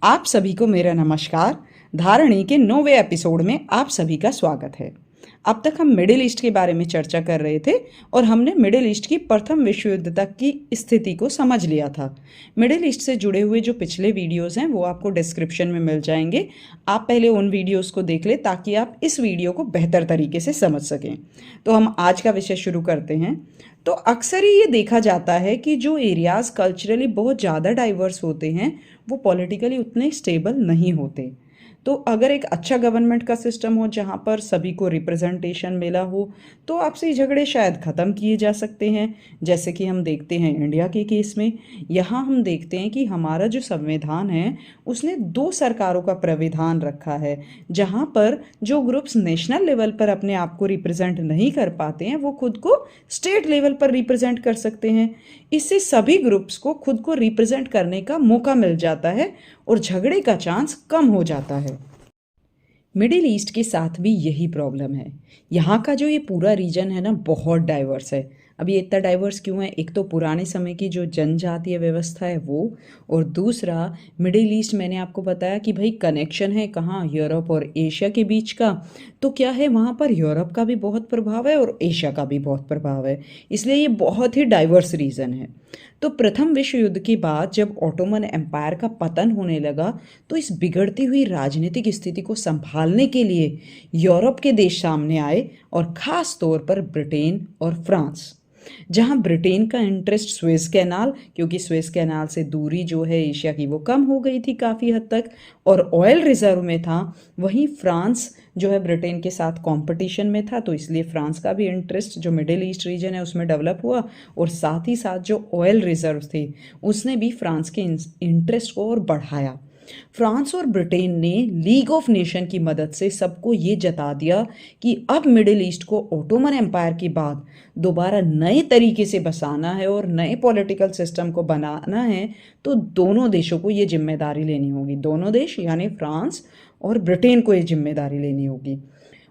आप सभी को मेरा नमस्कार। धारणी के 9वें एपिसोड में आप सभी का स्वागत है। अब तक हम मिडिल ईस्ट के बारे में चर्चा कर रहे थे और हमने मिडिल ईस्ट की प्रथम विश्व युद्ध तक की स्थिति को समझ लिया था। मिडिल ईस्ट से जुड़े हुए जो पिछले वीडियोस हैं वो आपको डिस्क्रिप्शन में मिल जाएंगे। आप पहले उन वीडियोस को देख लें ताकि आप इस वीडियो को बेहतर तरीके से समझ सकें। तो हम आज का विषय शुरू करते हैं। तो अक्सर ही ये देखा जाता है कि जो एरियाज़ कल्चरली बहुत ज़्यादा डाइवर्स होते हैं वो पॉलिटिकली उतने स्टेबल नहीं होते। तो अगर एक अच्छा गवर्नमेंट का सिस्टम हो जहाँ पर सभी को रिप्रेजेंटेशन मिला हो तो आपसी झगड़े शायद ख़त्म किए जा सकते हैं। जैसे कि हम देखते हैं इंडिया के केस में, यहाँ हम देखते हैं कि हमारा जो संविधान है उसने 2 सरकारों का प्राविधान रखा है, जहाँ पर जो ग्रुप्स नेशनल लेवल पर अपने आप को रिप्रेजेंट नहीं कर पाते हैं वो खुद को स्टेट लेवल पर रिप्रेजेंट कर सकते हैं। इससे सभी ग्रुप्स को खुद को रिप्रेजेंट करने का मौका मिल जाता है और झगड़े का चांस कम हो जाता है। मिडिल ईस्ट के साथ भी यही प्रॉब्लम है। यहाँ का जो ये पूरा रीजन है ना बहुत डाइवर्स है। अब ये इतना डाइवर्स क्यों है? एक तो पुराने समय की जो जनजातीय व्यवस्था है वो, और दूसरा मिडिल ईस्ट मैंने आपको बताया कि भाई कनेक्शन है कहाँ, यूरोप और एशिया के बीच का। तो क्या है, वहाँ पर यूरोप का भी बहुत प्रभाव है और एशिया का भी बहुत प्रभाव है, इसलिए ये बहुत ही डाइवर्स रीजन है। तो प्रथम विश्व युद्ध के बाद जब ऑटोमन एम्पायर का पतन होने लगा तो इस बिगड़ती हुई राजनीतिक स्थिति को संभालने के लिए यूरोप के देश सामने आए, और ख़ास तौर पर ब्रिटेन और फ्रांस। जहां ब्रिटेन का इंटरेस्ट स्वेज कैनाल, क्योंकि स्वेज कैनाल से दूरी जो है एशिया की वो कम हो गई थी काफ़ी हद तक, और ऑयल रिजर्व में था। वहीं फ्रांस जो है ब्रिटेन के साथ कंपटीशन में था, तो इसलिए फ्रांस का भी इंटरेस्ट जो मिडिल ईस्ट रीजन है उसमें डेवलप हुआ, और साथ ही साथ जो ऑयल रिजर्व थे उसने भी फ्रांस के इंटरेस्ट को और बढ़ाया। फ्रांस और ब्रिटेन ने लीग ऑफ नेशन की मदद से सबको ये जता दिया कि अब मिडिल ईस्ट को ऑटोमन एम्पायर के बाद दोबारा नए तरीके से बसाना है और नए पॉलिटिकल सिस्टम को बनाना है। तो दोनों देशों को ये जिम्मेदारी लेनी होगी, दोनों देश यानी फ्रांस और ब्रिटेन को ये जिम्मेदारी लेनी होगी।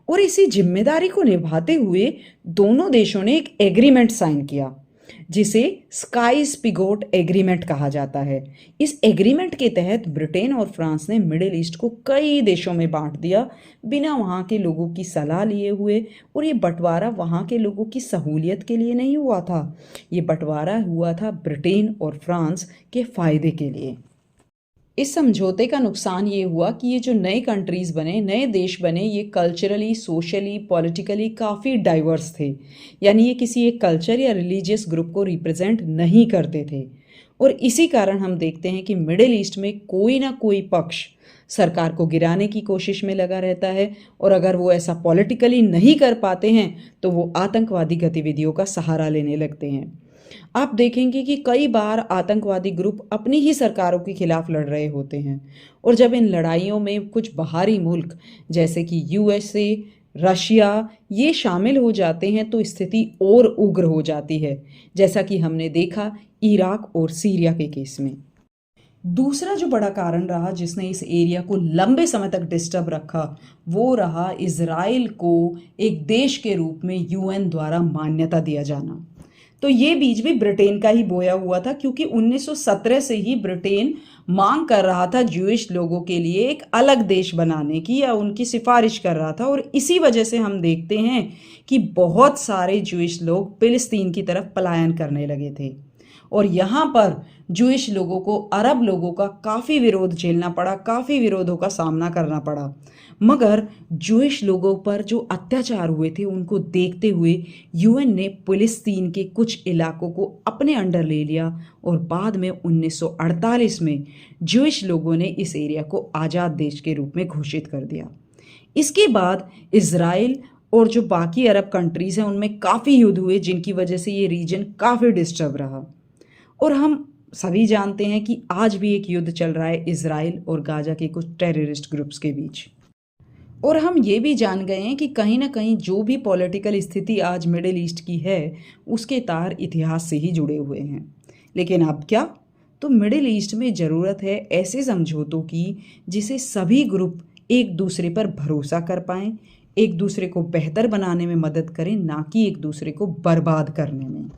और इसी जिम्मेदारी को निभाते हुए दोनों देशों ने एक एग्रीमेंट साइन किया जिसे स्काई-पिगोट एग्रीमेंट कहा जाता है। इस एग्रीमेंट के तहत ब्रिटेन और फ्रांस ने मिडिल ईस्ट को कई देशों में बांट दिया बिना वहाँ के लोगों की सलाह लिए हुए। और ये बंटवारा वहाँ के लोगों की सहूलियत के लिए नहीं हुआ था, ये बंटवारा हुआ था ब्रिटेन और फ्रांस के फ़ायदे के लिए। इस समझौते का नुकसान ये हुआ कि ये जो नए कंट्रीज़ बने, नए देश बने, ये कल्चरली, सोशली, पॉलिटिकली काफ़ी डाइवर्स थे। यानी ये किसी एक कल्चर या रिलीजियस ग्रुप को रिप्रेजेंट नहीं करते थे। और इसी कारण हम देखते हैं कि मिडिल ईस्ट में कोई ना कोई पक्ष सरकार को गिराने की कोशिश में लगा रहता है, और अगर वो ऐसा पॉलिटिकली नहीं कर पाते हैं तो वो आतंकवादी गतिविधियों का सहारा लेने लगते हैं। आप देखेंगे कि कई बार आतंकवादी ग्रुप अपनी ही सरकारों के खिलाफ लड़ रहे होते हैं, और जब इन लड़ाइयों में कुछ बाहरी मुल्क जैसे कि यूएसए, रशिया ये शामिल हो जाते हैं तो स्थिति और उग्र हो जाती है, जैसा कि हमने देखा इराक और सीरिया के केस में। दूसरा जो बड़ा कारण रहा जिसने इस एरिया को लंबे समय तक डिस्टर्ब रखा वो रहा इजराइल को एक देश के रूप में यूएन द्वारा मान्यता दिया जाना। तो ये बीज भी ब्रिटेन का ही बोया हुआ था, क्योंकि 1917 से ही ब्रिटेन मांग कर रहा था ज्यूइश लोगों के लिए एक अलग देश बनाने की, या उनकी सिफारिश कर रहा था। और इसी वजह से हम देखते हैं कि बहुत सारे ज्यूइश लोग फिलिस्तीन की तरफ पलायन करने लगे थे, और यहाँ पर ज्यूइश लोगों को अरब लोगों का काफ़ी विरोध झेलना पड़ा, काफ़ी विरोधों का सामना करना पड़ा। मगर ज्यूइश लोगों पर जो अत्याचार हुए थे उनको देखते हुए यूएन ने फिलिस्तीन के कुछ इलाकों को अपने अंडर ले लिया, और बाद में 1948 में ज्यूइश लोगों ने इस एरिया को आज़ाद देश के रूप में घोषित कर दिया। इसके बाद इजराइल और जो बाकी अरब कंट्रीज़ हैं उनमें काफ़ी युद्ध हुए, जिनकी वजह से ये रीजन काफ़ी डिस्टर्ब रहा। और हम सभी जानते हैं कि आज भी एक युद्ध चल रहा है इजराइल और गाजा के कुछ टेररिस्ट ग्रुप्स के बीच। और हम ये भी जान गए हैं कि कहीं ना कहीं जो भी पॉलिटिकल स्थिति आज मिडिल ईस्ट की है उसके तार इतिहास से ही जुड़े हुए हैं। लेकिन अब क्या? तो मिडिल ईस्ट में ज़रूरत है ऐसे समझौतों की जिसे सभी ग्रुप एक दूसरे पर भरोसा कर पाएँ, एक दूसरे को बेहतर बनाने में मदद करें, ना कि एक दूसरे को बर्बाद करने में।